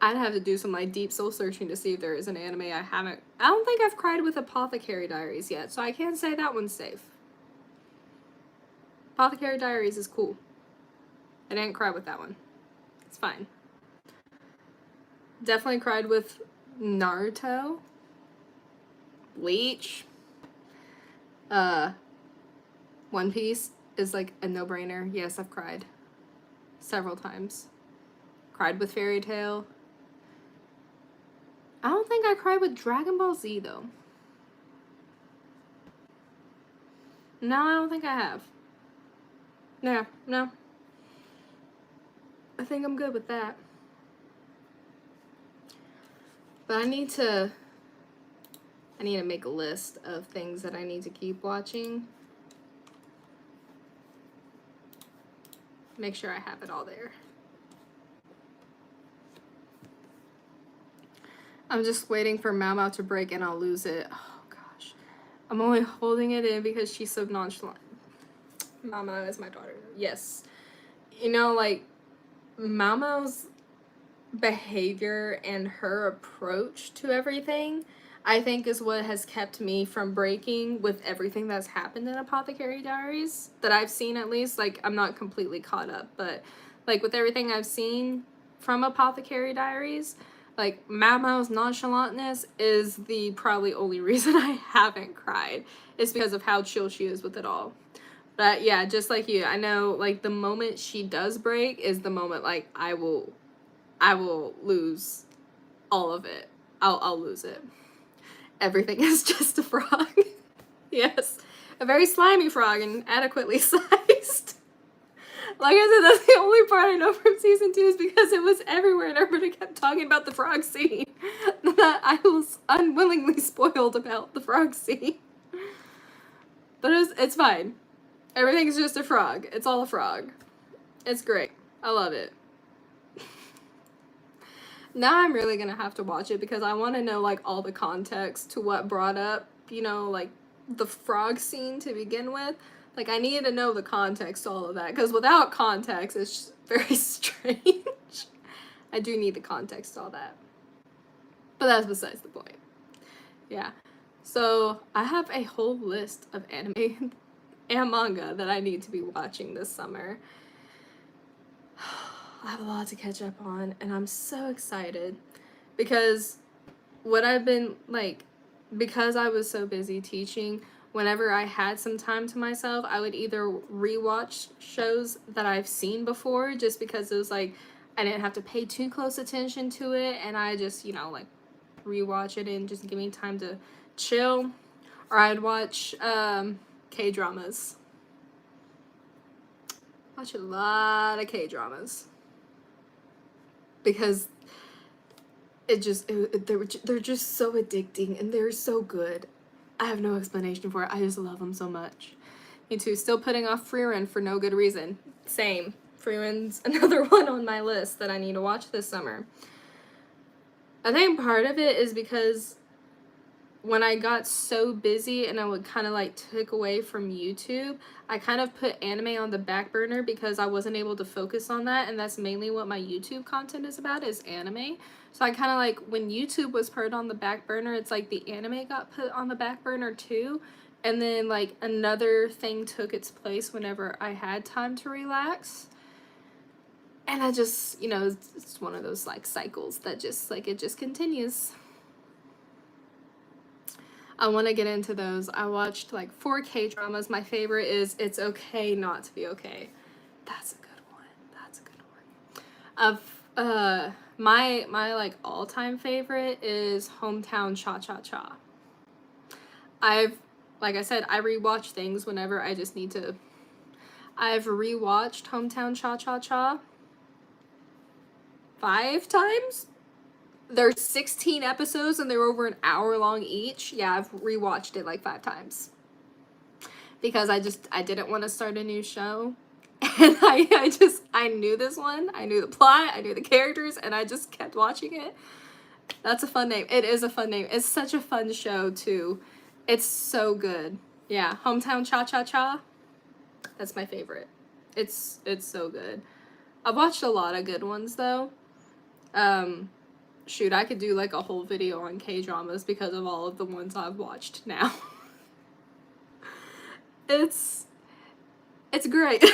I'd have to do some like deep soul searching to see if there is an anime I haven't. I don't think I've cried with Apothecary Diaries yet, so I can't say that one's safe. Apothecary Diaries is cool. I didn't cry with that one. It's fine. Definitely cried with Naruto. Bleach. One Piece is like a no-brainer. Yes, I've cried several times. Cried with Fairy Tail. I don't think I cried with Dragon Ball Z though. No, I don't think I have. Yeah, no. I think I'm good with that. But I need to make a list of things that I need to keep watching. Make sure I have it all there. I'm just waiting for Mao to break and I'll lose it. Oh gosh. I'm only holding it in because she's so nonchalant. Mao is my daughter. Yes. Like, Mao's behavior and her approach to everything, I think is what has kept me from breaking with everything that's happened in Apothecary Diaries that I've seen, at least. Like, I'm not completely caught up, but like with everything I've seen from Apothecary Diaries, like Mao's nonchalantness is the probably only reason I haven't cried. It's because of how chill she is with it all. But yeah, just like you, I know like the moment she does break is the moment like I will lose all of it. I'll lose it. Everything is just a frog. Yes. A very slimy frog and adequately sized. Like I said, that's the only part I know from season 2 is because it was everywhere and everybody kept talking about the frog scene. That I was unwillingly spoiled about the frog scene. But it's fine. Everything's just a frog. It's all a frog. It's great. I love it. Now I'm really gonna have to watch it because I want to know like all the context to what brought up, you know, like the frog scene to begin with. Like I need to know the context to all of that because without context it's just very strange. I do need the context to all that. But that's besides the point. Yeah. So I have a whole list of anime and manga that I need to be watching this summer. I have a lot to catch up on, and I'm so excited because what I've been like, because I was so busy teaching, whenever I had some time to myself, I would either rewatch shows that I've seen before just because it was like I didn't have to pay too close attention to it, and I just, you know, like rewatch it and just give me time to chill, or I'd watch K-dramas. Watch a lot of K-dramas. Because they're just so addicting and they're so good. I have no explanation for it. I just love them so much. Me too. Still putting off Frieren for no good reason. Same. Frieren's another one on my list that I need to watch this summer. I think part of it is because when I got so busy and I would kind of like took away from YouTube, I kind of put anime on the back burner because I wasn't able to focus on that, and that's mainly what my YouTube content is about, is anime. So I kind of like, when YouTube was put on the back burner, it's like the anime got put on the back burner too, and then like another thing took its place whenever I had time to relax. And I just, you know, it's one of those like cycles that just like, it just continues. I want to get into those. I watched like 4 K-dramas. My favorite is It's Okay Not to Be Okay. That's a good one. That's a good one. My like all-time favorite is Hometown Cha-Cha-Cha. Like I said, I rewatch things whenever I just need to. I've rewatched Hometown Cha-Cha-Cha 5 times. There's 16 episodes and they're over an hour long each. Yeah, I've rewatched it like 5 times. Because I didn't want to start a new show. And I knew this one. I knew the plot. I knew the characters. And I just kept watching it. That's a fun name. It is a fun name. It's such a fun show too. It's so good. Yeah, Hometown Cha-Cha-Cha. That's my favorite. It's so good. I've watched a lot of good ones though. Shoot, I could do like a whole video on K-dramas because of all of the ones I've watched now. It's great.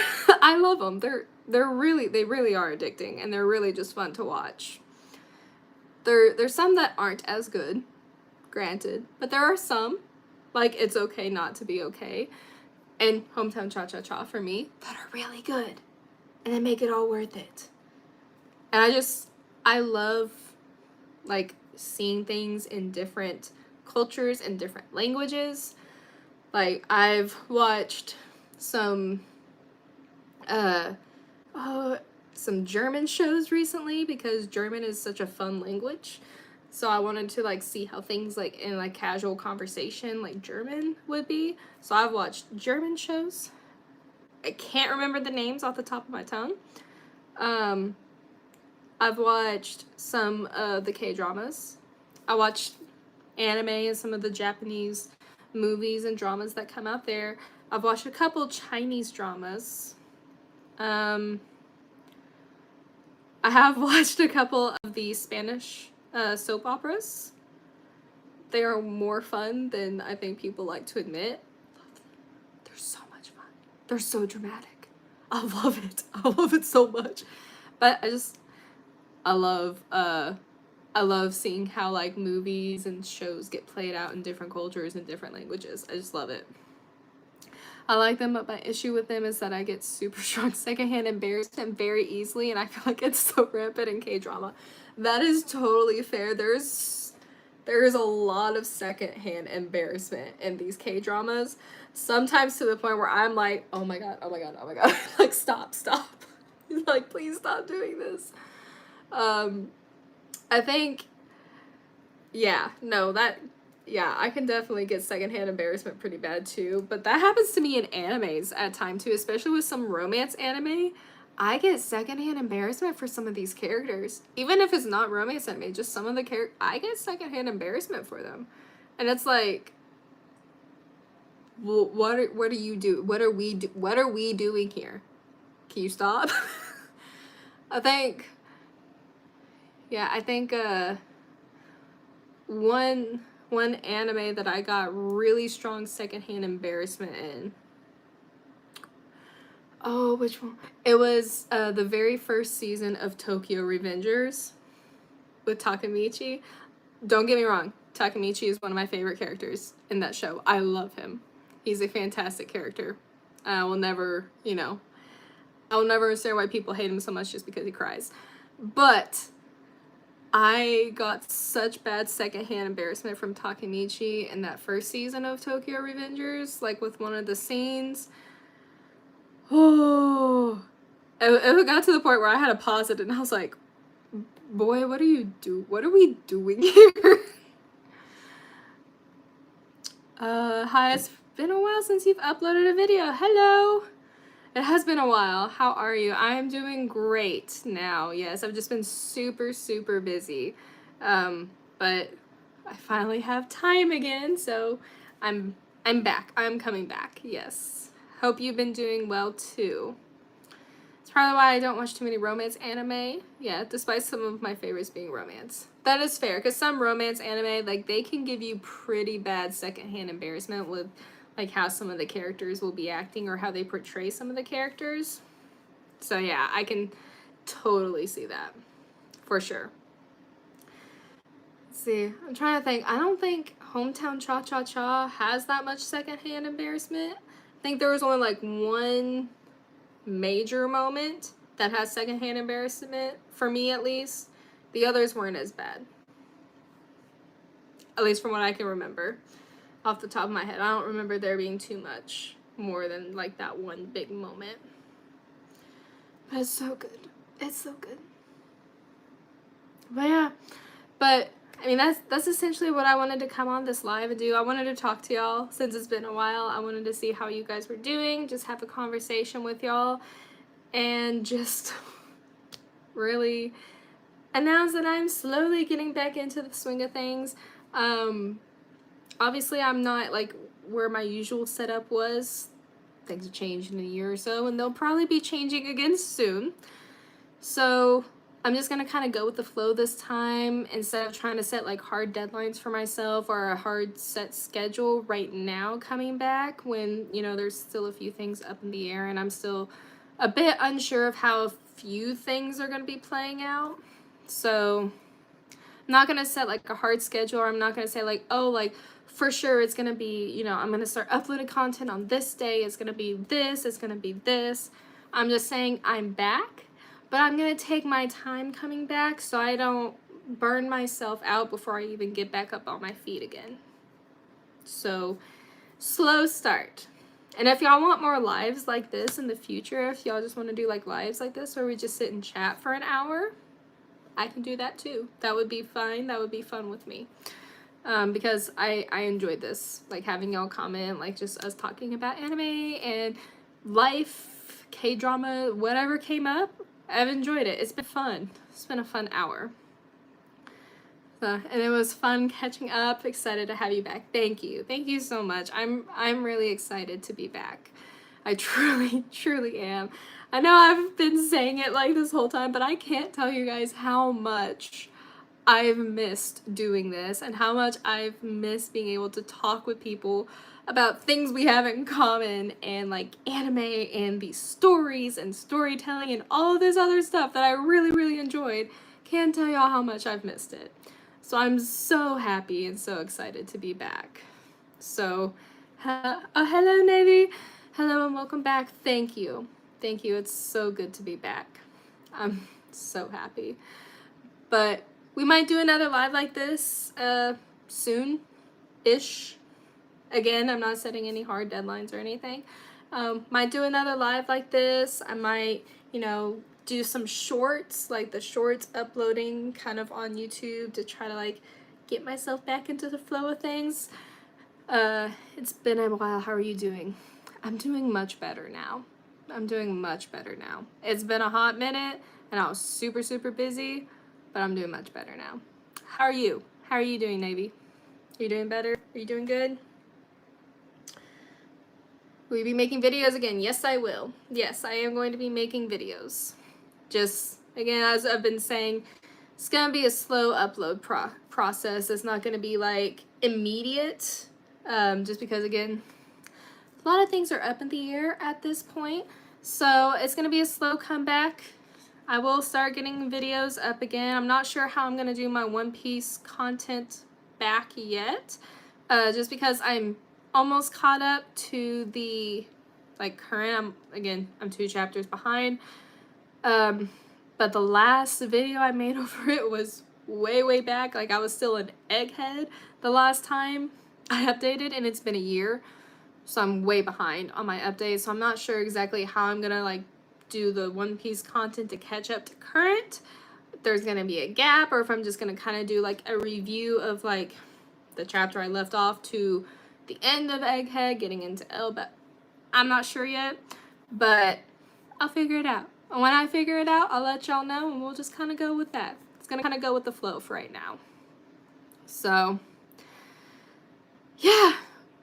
I love them. They really are addicting, and they're really just fun to watch. There's some that aren't as good, granted, but there are some, like It's Okay Not to Be Okay and Hometown Cha-Cha-Cha for me, that are really good, and they make it all worth it. And I love like seeing things in different cultures and different languages. Like I've watched some German shows recently because German is such a fun language. So I wanted to like see how things like in like casual conversation like German would be. So I've watched German shows. I can't remember the names off the top of my tongue. I've watched some of the K-dramas. I watched anime and some of the Japanese movies and dramas that come out there. I've watched a couple Chinese dramas. I have watched a couple of the Spanish soap operas. They are more fun than I think people like to admit. They're so much fun. They're so dramatic. I love it. I love it so much. But I love seeing how like movies and shows get played out in different cultures and different languages. I just love it. I like them, but my issue with them is that I get super strong secondhand embarrassment very easily, and I feel like it's so rampant in K-drama. That is totally fair. There's a lot of secondhand embarrassment in these K-dramas. Sometimes to the point where I'm like, oh my god, oh my god, oh my god. Like, stop. Like, please stop doing this. I think, yeah, no, I can definitely get secondhand embarrassment pretty bad too, but that happens to me in animes at times too, especially with some romance anime. I get secondhand embarrassment for some of these characters. Even if it's not romance anime, just some of the characters, I get secondhand embarrassment for them. And it's like, well, what are you do? What are we doing here? Can you stop? I think one anime that I got really strong secondhand embarrassment in. Oh, which one? It was the very first season of Tokyo Revengers with Takemichi. Don't get me wrong, Takemichi is one of my favorite characters in that show. I love him. He's a fantastic character. I will never understand why people hate him so much just because he cries. But I got such bad secondhand embarrassment from Takemichi in that first season of Tokyo Revengers, like with one of the scenes. Oh, it got to the point where I had to pause it and I was like, boy, what are we doing here? Hi, it's been a while since you've uploaded a video. Hello. It has been a while. How are you? I'm doing great now. Yes, I've just been super, super busy. But I finally have time again, so I'm back. I'm coming back. Yes. Hope you've been doing well too. It's probably why I don't watch too many romance anime. Yeah, despite some of my favorites being romance. That is fair, because some romance anime, like, they can give you pretty bad secondhand embarrassment with like how some of the characters will be acting or how they portray some of the characters. So yeah, I can totally see that. For sure. Let's see, I'm trying to think. I don't think Hometown Cha-Cha-Cha has that much secondhand embarrassment. I think there was only like one major moment that has secondhand embarrassment, for me at least. The others weren't as bad. At least from what I can remember. Off the top of my head, I don't remember there being too much more than like that one big moment. But it's so good. It's so good. But yeah, I mean, that's essentially what I wanted to come on this live and do. I wanted to talk to y'all since it's been a while. I wanted to see how you guys were doing, just have a conversation with y'all, and just really announce that I'm slowly getting back into the swing of things. Obviously, I'm not like where my usual setup was. Things have changed in a year or so, and they'll probably be changing again soon. So I'm just gonna kind of go with the flow this time instead of trying to set like hard deadlines for myself or a hard set schedule right now coming back when, you know, there's still a few things up in the air and I'm still a bit unsure of how a few things are gonna be playing out. So I'm not gonna set like a hard schedule, or I'm not gonna say like, oh, like for sure it's gonna be, you know, I'm gonna start uploading content on this day, it's gonna be this, it's gonna be this. I'm just saying I'm back, but I'm gonna take my time coming back so I don't burn myself out before I even get back up on my feet again. So slow start. And if y'all want more lives like this in the future, if y'all just want to do like lives like this where we just sit and chat for an hour, I can do that too. That would be fine. That would be fun with me. Because I enjoyed this, like having y'all comment, like just us talking about anime and life, K-drama, whatever came up. I've enjoyed it. It's been fun. It's been a fun hour. And it was fun catching up. Excited to have you back. Thank you. Thank you so much. I'm really excited to be back. I truly, truly am. I know I've been saying it like this whole time, but I can't tell you guys how much I've missed doing this and how much I've missed being able to talk with people about things we have in common and like anime and these stories and storytelling and all this other stuff that I really, really enjoyed. Can't tell y'all how much I've missed it. So I'm so happy and so excited to be back. So, hello Navy. Hello and welcome back. Thank you. Thank you. It's so good to be back. I'm so happy. But we might do another live like this soon-ish. Again, I'm not setting any hard deadlines or anything. Might do another live like this. I might, do some shorts, like the shorts uploading kind of on YouTube to try to like get myself back into the flow of things. It's been a while. How are you doing? I'm doing much better now. It's been a hot minute and I was super, super busy, but I'm doing much better now. How are you? How are you doing, Navy? Are you doing better? Are you doing good? Will you be making videos again? Yes, I will. Yes, I am going to be making videos. Just, again, as I've been saying, it's going to be a slow upload process. It's not going to be, like, immediate. Just because, again, a lot of things are up in the air at this point. So, it's going to be a slow comeback. I will start getting videos up again. I'm not sure how I'm going to do my One Piece content back yet. Just because I'm almost caught up to the current. I'm 2 chapters behind. But the last video I made over it was way back. Like I was still an egghead the last time I updated, and it's been a year. So I'm way behind on my updates. So I'm not sure exactly how I'm gonna like do the One Piece content to catch up to current. If there's gonna be a gap, or if I'm just gonna kind of do like a review of like the chapter I left off to the end of Egghead, getting into L, but I'm not sure yet, but I'll figure it out. And when I figure it out, I'll let y'all know, and we'll just kind of go with that. It's gonna kind of go with the flow for right now. So, yeah,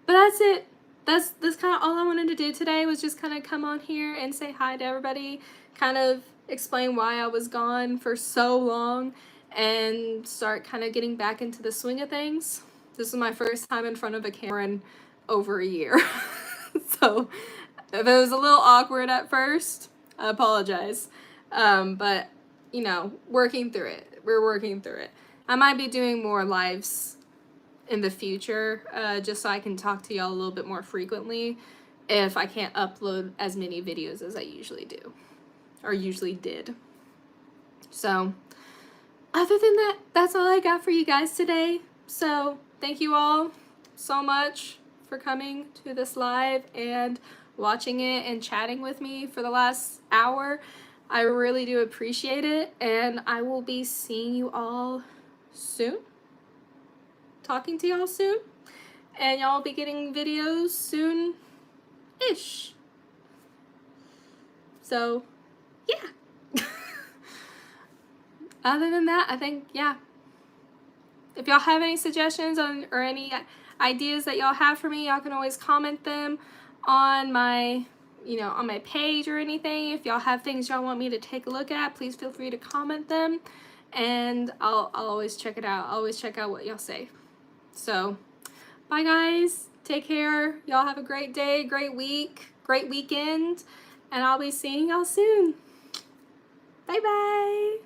but that's it. That's kind of all I wanted to do today, was just kind of come on here and say hi to everybody, kind of explain why I was gone for so long, and start kind of getting back into the swing of things. This is my first time in front of a camera in over a year. So if it was a little awkward at first, I apologize. But, working through it. We're working through it. I might be doing more lives in the future, just so I can talk to y'all a little bit more frequently if I can't upload as many videos as I usually do, or usually did. So, other than that, that's all I got for you guys today. So, thank you all so much for coming to this live and watching it and chatting with me for the last hour. I really do appreciate it, and I will be seeing you all soon. Talking to y'all soon. And y'all will be getting videos soon-ish. So, yeah. Other than that, I think, yeah. If y'all have any suggestions or any ideas that y'all have for me, y'all can always comment them on my, on my page or anything. If y'all have things y'all want me to take a look at, please feel free to comment them, and I'll always check it out. I'll always check out what y'all say. So, bye guys. Take care. Y'all have a great day, great week, great weekend, and I'll be seeing y'all soon. Bye bye.